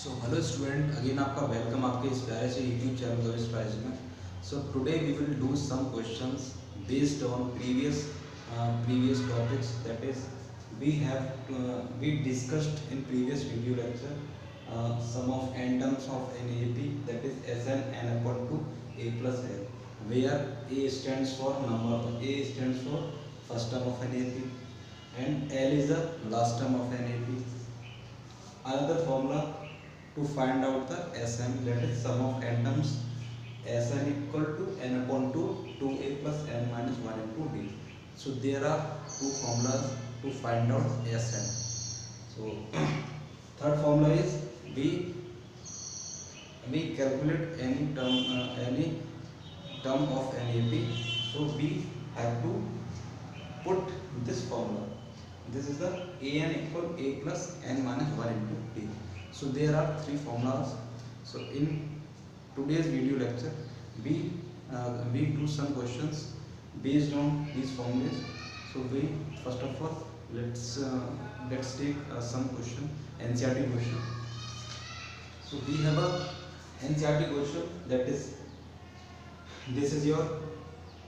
सो hello student, again आपका welcome आपके इस प्यारे से यूट्यूब चैनल गवेश प्राइज में। So today we will do some questions based on previous topics, that is we discussed in previous video lecture some of n terms of NAP, that is Sn n upon 2 a plus l, where a stands for number, a stands for first term of NAP and l is the last term of NAP. Another formula to find out the Sn, that is sum of n terms, Sn equal to n upon 2 2a plus n minus 1 into d. So there are two formulas to find out Sn. So third formula is we calculate any term of NAP. So we have to put this formula. This is the an equal a plus n minus 1 into d. So there are three formulas. So in today's video lecture we do some questions based on these formulas. So we first of all let's take some question, NCERT question. So we have a NCERT question, that is, this is your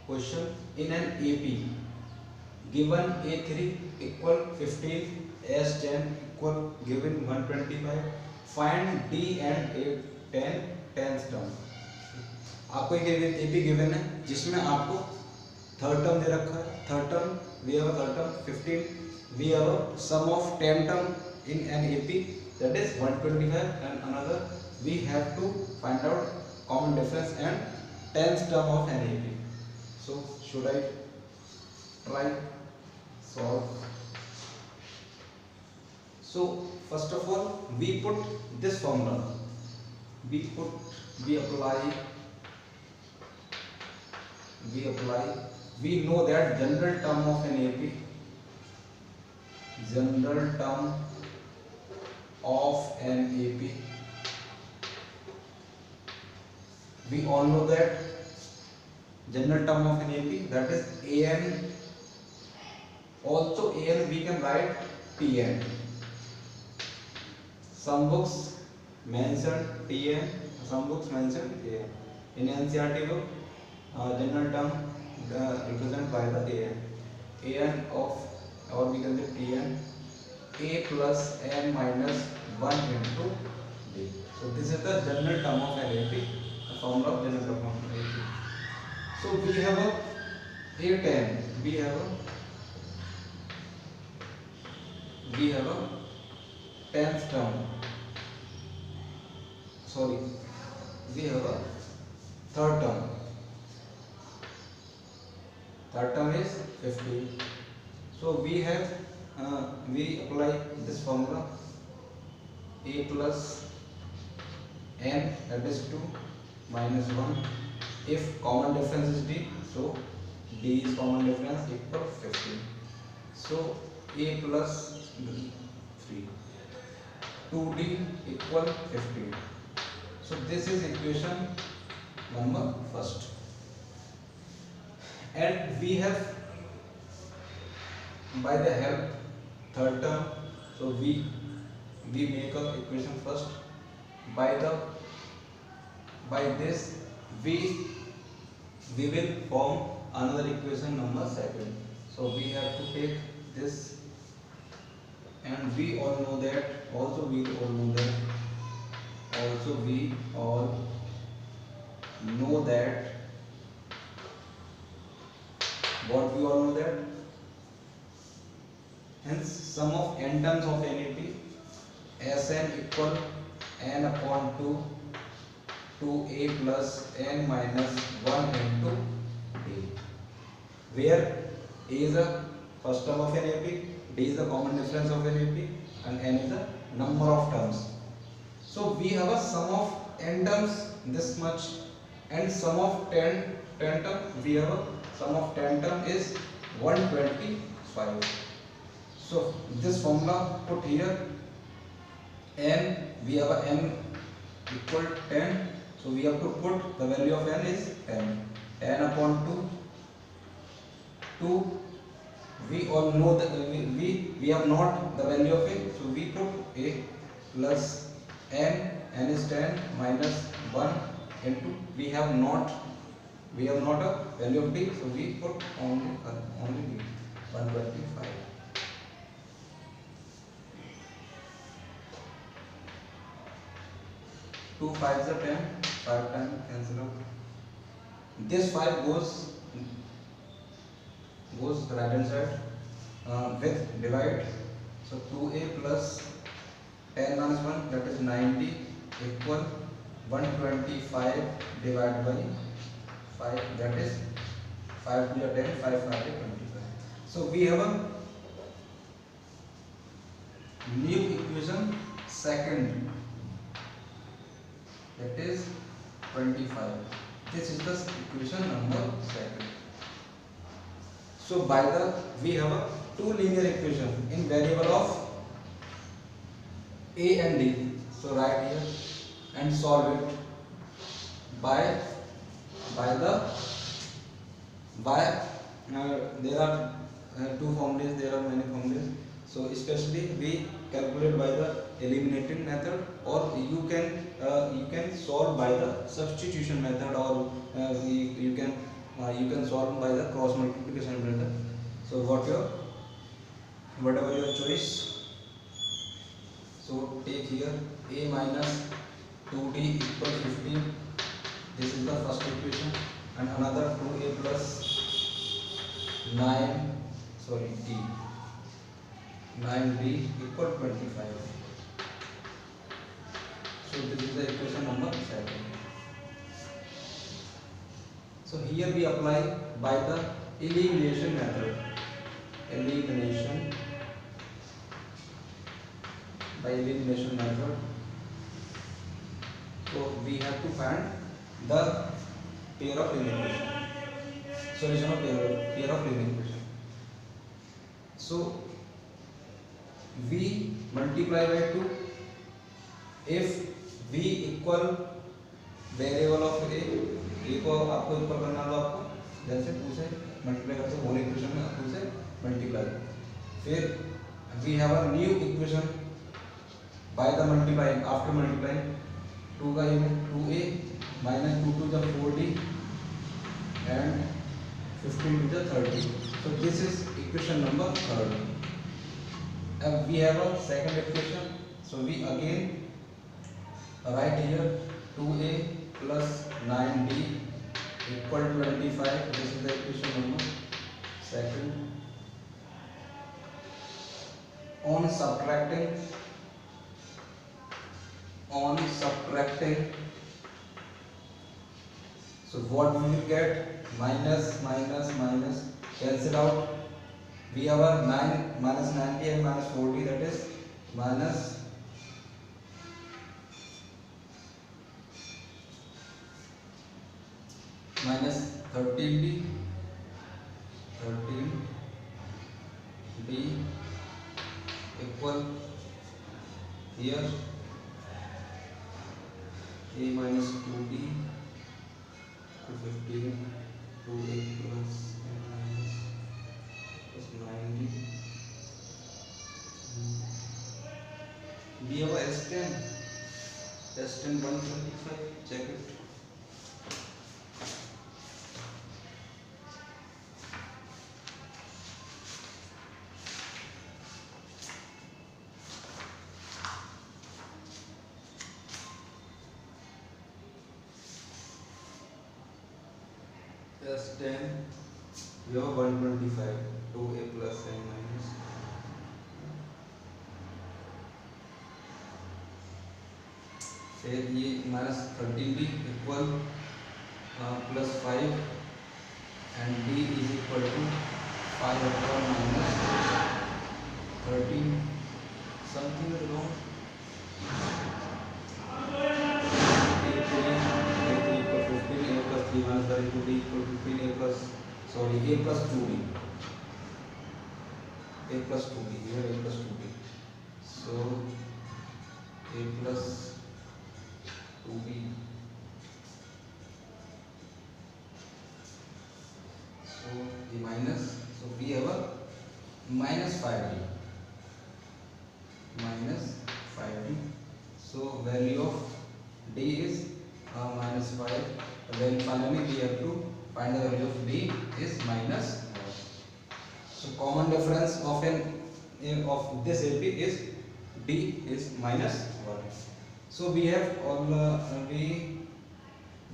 question. In an AP given A3 equal 15, S10 equal given 125, find D and A10 10th term. आपको एक AP given है जिसमें आपको third term दे रखा है. Third term we have third term 15, we have sum of 10 term in an AP, that is 125, and another we have to find out common difference and 10th term of an AP. So should I try solve? So first of all we put this formula, we apply, we know that general term of an AP, we all know that general term of an AP, that is an. Also an we can write Tn. Some books mention Tn, some books mention An. In NCERT book general term represented by the an of, or we can say Tn, a plus n minus 1 into d. So this is the general term of an AP, the formula of general term of an AP. So we have a A10, we have a 10th term, sorry, we have a third term is 15. So we have we apply this formula, a plus n, that is 2 minus 1, if common difference is d, so d is common difference, equal 15. So a plus 3, 2d equal 15. So this is equation number first, and we have by the help third term. So we make a equation first. By this we will form another equation number second. So we have to take this, and we all know that, we all know that what we all know that, hence sum of n terms of NAP, Sn equal n upon 2 2a plus n minus 1 into d, where a is the first term of NAP, d is the common difference of NAP, and n is the number of terms. So we have a sum of n terms this much, and sum of 10 term, we have a sum of 10 term is 125. So this formula put here, n, we have a n equal 10, so we have to put the value of n is 10 upon 2, we all know that we have not the value of a, so we put a plus n is 10 minus 1 into we have not a value of d, so we put only d 125. 2 5s are 10, 5 times cancel out. This 5 goes right hand side with divide. So 2a plus 10 minus 1, that is 90, equal 125 divided by 5, that is 5 to the 10, 5 5 to 25. So we have a new equation second, that is 25. This is the equation number second. So by the we have a two linear equation in variable of a and d. So write here and solve it by the there are two formulas, there are many formulas. So especially we calculate by the eliminating method, or you can solve by the substitution method, or you can solve by the cross multiplication method. So whatever your choice. So take here a minus 2d equal 15. This is the first equation, and another 2a plus 9d equal 25. So this is the equation number 7. So here we apply by the elimination method. By elimination method. So we have to find the pair of linear equation. Solution of pair of linear equation. So v multiply by 2 if v equal variable of A को आपको equal करना होगा, आपको जैसे 2 से multiply करते whole equation में 2 से मल्टीप्लाई. फिर we have a new equation by the multiplying, after multiplying 2 का ये 2a minus 2 to the 4d and 15 to the 30. So this is equation number 3rd. We have a second equation. So we again write here 2a plus 9d equal to 25. This is the equation number 2nd. On subtracting, so what we will get? Minus cancel out. We have a 9 minus 90 and minus 40, that is minus 13d equal here a minus 2d to 15 2a plus minus 90. We have a S10 125. Check it. S10 we have 125 2a plus and minus. फिर ये minus 13d equal plus 5 and d is equal to 5 upon minus 13. Something is wrong. Minus 32d equal to 15 a plus a plus 2d here a plus 2d, so a plus 2d, so the minus, so we have a minus 5d, so So value of D is -5. Then finally we have to find the value of B is -1. So common difference of of this AP is D is -1. So we have all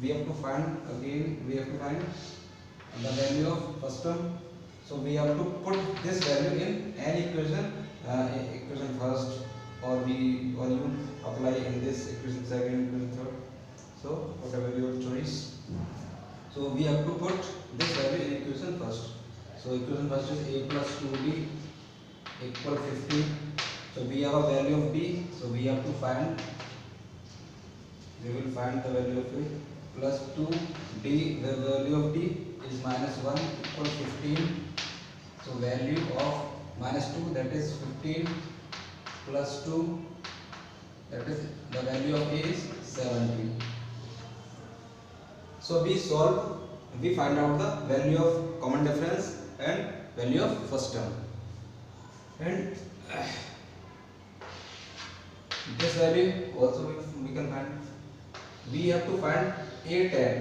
we have to find again. We have to find the value of first term. So we have to put this value in any equation, equation first, or you apply in this equation second, equation third. So whatever your choice. So we have to put this value in equation first. So equation first is a plus 2b equal 15. So we have a value of b. So we have to find. We will find the value of a plus 2d. The value of d is -1 equal 15. So value of -2, that is 15, plus 2, that is the value of a is 17. So we solve, we find out the value of common difference and value of first term, and this value also we can find. We have to find a10.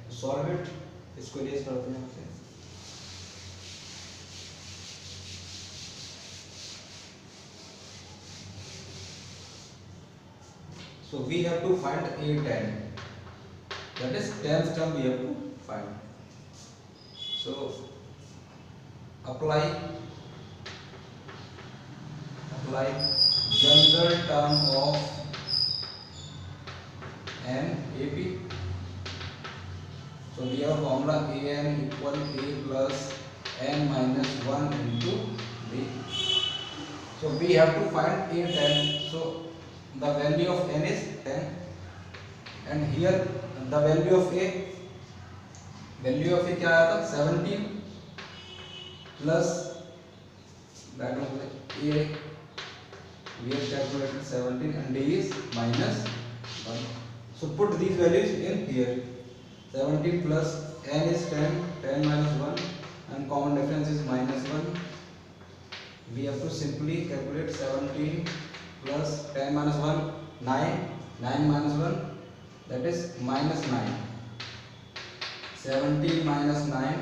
To solve it, इसको raise करते हैं आपसे. So we have to find a10. That is 10th term we have to find. So apply general term of an AP. So we have formula an equal a plus n minus 1 into b. So we have to find a10. So the value of n is 10, and here the value of a क्या आया था 17 plus that of a we have calculated 17 and d is -1. So put these values in here. 17 plus n is 10, 10 minus 1, and common difference is -1. We have to simply calculate 17 plus 10 minus 1, 9, 9 minus 1, that is -9. 17 minus 9,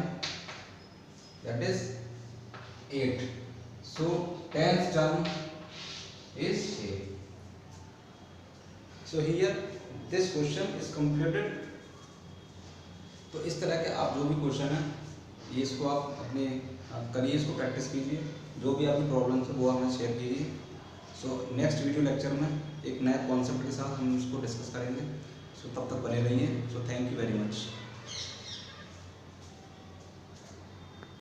that is 8. So 10th term is here. So here this question is completed. तो इस तरह के आप जो भी question है ये इसको आप अपने करिए, इसको प्रैक्टिस कीजिए. जो भी आपकी प्रॉब्लम्स है वो हमें शेयर कीजिए. सो नेक्स्ट वीडियो लेक्चर में एक नए कॉन्सेप्ट के साथ हम इसको डिस्कस करेंगे. सो तब तक बने रहिए. So thank